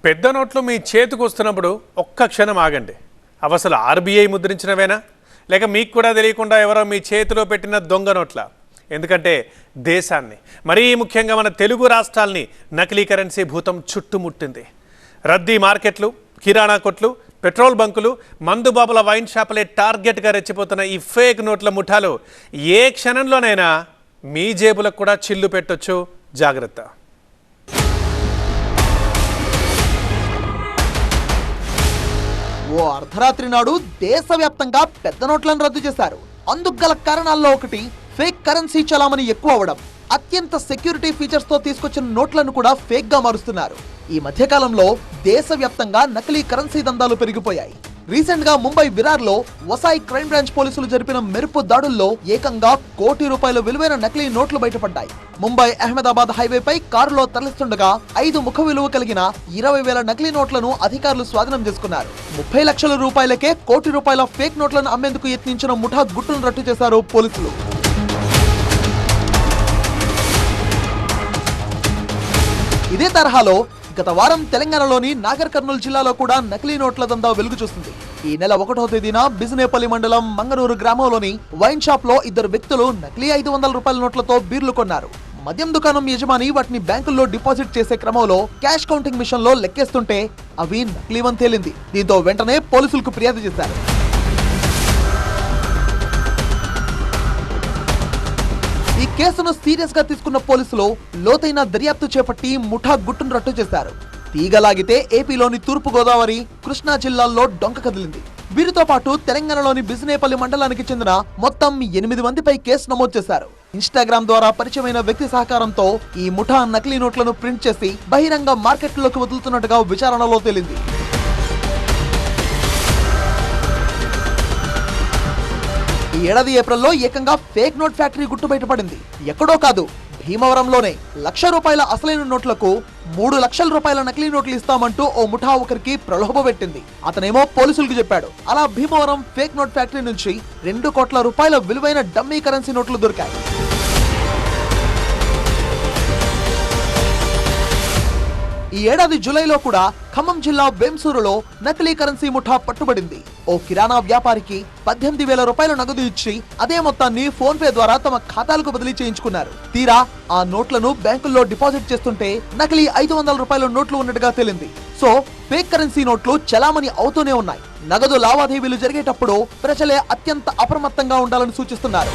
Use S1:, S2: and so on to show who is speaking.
S1: పెద్ద నోట్లు మీ చేతికి వస్తున్నప్పుడు ఒక్క క్షణం ఆగండి. అసలు ఆర్బీఐ ముద్రించినవేనా లేక మీకు కూడా తెలియకుండా ఎవరో మీ చేతిలో పెట్టిన దొంగ నోట్ల? ఎందుకంటే దేశాన్ని, మరీ ముఖ్యంగా మన తెలుగు రాష్ట్రాల్ని నకిలీ కరెన్సీ భూతం చుట్టుముట్టింది. రద్దీ మార్కెట్లు, కిరాణా కొట్లు, పెట్రోల్ బంకులు, మందుబాబుల వైన్ షాపులే టార్గెట్గా రెచ్చిపోతున్న ఈ ఫేక్ నోట్ల ముఠాలు ఏ క్షణంలోనైనా మీ జేబులకు కూడా చిల్లు పెట్టొచ్చు. జాగ్రత్త.
S2: ఓ అర్ధరాత్రి నాడు దేశవ్యాప్తంగా పెద్ద నోట్లను రద్దు చేశారు. అందుకు గల కారణాల్లో ఒకటి ఫేక్ కరెన్సీ చలామణి ఎక్కువ అవడం. అత్యంత సెక్యూరిటీ ఫీచర్స్ తో తీసుకొచ్చిన నోట్లను కూడా ఫేక్ గా మారుస్తున్నారు. ఈ మధ్య కాలంలో దేశవ్యాప్తంగా నకిలీ కరెన్సీ దందాలు పెరిగిపోయాయి. రీసెంట్ గా ముంబై విరార్లో వసాయి క్రైమ్ బ్రాంచ్ పోలీసులు జరిపిన మెరుపు దాడుల్లో ఏకంగా ₹1 కోటి విలువైన నకిలీ నోట్లు బయటపడ్డాయి. ముంబై అహ్మదాబాద్ హైవేపై కారులో తరలిస్తుండగా 5 ముఖ విలువ కలిగిన 20,000 నకిలీ నోట్లను అధికారులు స్వాధీనం చేసుకున్నారు. 30 లక్షల రూపాయలకే ₹1 కోటి ఫేక్ నోట్లను అమ్మేందుకు యత్నించిన ముఠా గుట్టును రట్టు చేశారు పోలీసులు. ఇదే తరహాలో గత వారం తెలంగాణలోని నాగర్ కర్నూలు జిల్లాలో కూడా నకిలీ నోట్ల దందా వెలుగు చూస్తుంది. ఈ నెల 1వ తేదీన బిజినేపల్లి మండలం మంగనూరు గ్రామంలోని వైన్ షాప్ లో 2 వ్యక్తులు నకిలీ ₹500 నోట్లతో బీర్లు కొన్నారు. మద్యం దుకాణం యజమాని వాటిని బ్యాంకుల్లో డిపాజిట్ చేసే క్రమంలో క్యాష్ కౌంటింగ్ మిషన్ లో లెక్కేస్తుంటే అవి నకిలీవని తేలింది. దీంతో వెంటనే పోలీసులకు ఫిర్యాదు చేశారు. ఈ కేసును సీరియస్ గా తీసుకున్న పోలీసులు లోతైన దర్యాప్తు చేపట్టి ముఠా గుట్టును రట్టు చేశారు. తీగలాగితే ఏపీలోని తూర్పు గోదావరి, కృష్ణా జిల్లాల్లో డొంక కదిలింది. వీరితో పాటు తెలంగాణలోని బిజినేపల్లి మండలానికి చెందిన మొత్తం 8 మందిపై కేసు నమోదు చేశారు. ఇన్స్టాగ్రామ్ ద్వారా పరిచయమైన వ్యక్తి సహకారంతో ఈ ముఠా నకిలీ నోట్లను ప్రింట్ చేసి బహిరంగ మార్కెట్లోకి వదులుతున్నట్టుగా విచారణలో తేలింది. ఈ ఏడాది ఏప్రిల్లో ఏకంగా ఫేక్ నోట్ ఫ్యాక్టరీ గుట్టు బయటపడింది. ఎక్కడో కాదు, భీమవరంలోనే ₹1,00,000 అసలైన నోట్లకు ₹3 లక్షల నకిలీ నోట్లు ఇస్తామంటూ ఓ ముఠా ఒకరికి ప్రలోభ పెట్టింది. అతనేమో పోలీసులకు చెప్పాడు. అలా భీమవరం ఫేక్ నోట్ ఫ్యాక్టరీ నుంచి ₹2 కోట్ల విలువైన డమ్మీ కరెన్సీ నోట్లు దొరికాయి. ఈ ఏడాది జూలైలో కూడా ఖమ్మం జిల్లా వేంసూరులో నకిలీ కరెన్సీ ముఠా పట్టుబడింది. ఓ కిరాణా వ్యాపారికి ₹18,000 నగదు ఇచ్చి అదే మొత్తాన్ని ఫోన్ పే ద్వారా తమ ఖాతాలకు బదిలీ చేయించుకున్నారు. తీరా ఆ నోట్లను బ్యాంకుల్లో డిపాజిట్ చేస్తుంటే నకిలీ ₹500 నోట్లు ఉన్నట్టుగా తేలింది. సో ఫేక్ కరెన్సీ నోట్లు చలామణి అవుతూనే ఉన్నాయి. నగదు లావాదేవీలు జరిగేటప్పుడు ప్రజలే అత్యంత అప్రమత్తంగా ఉండాలని సూచిస్తున్నారు.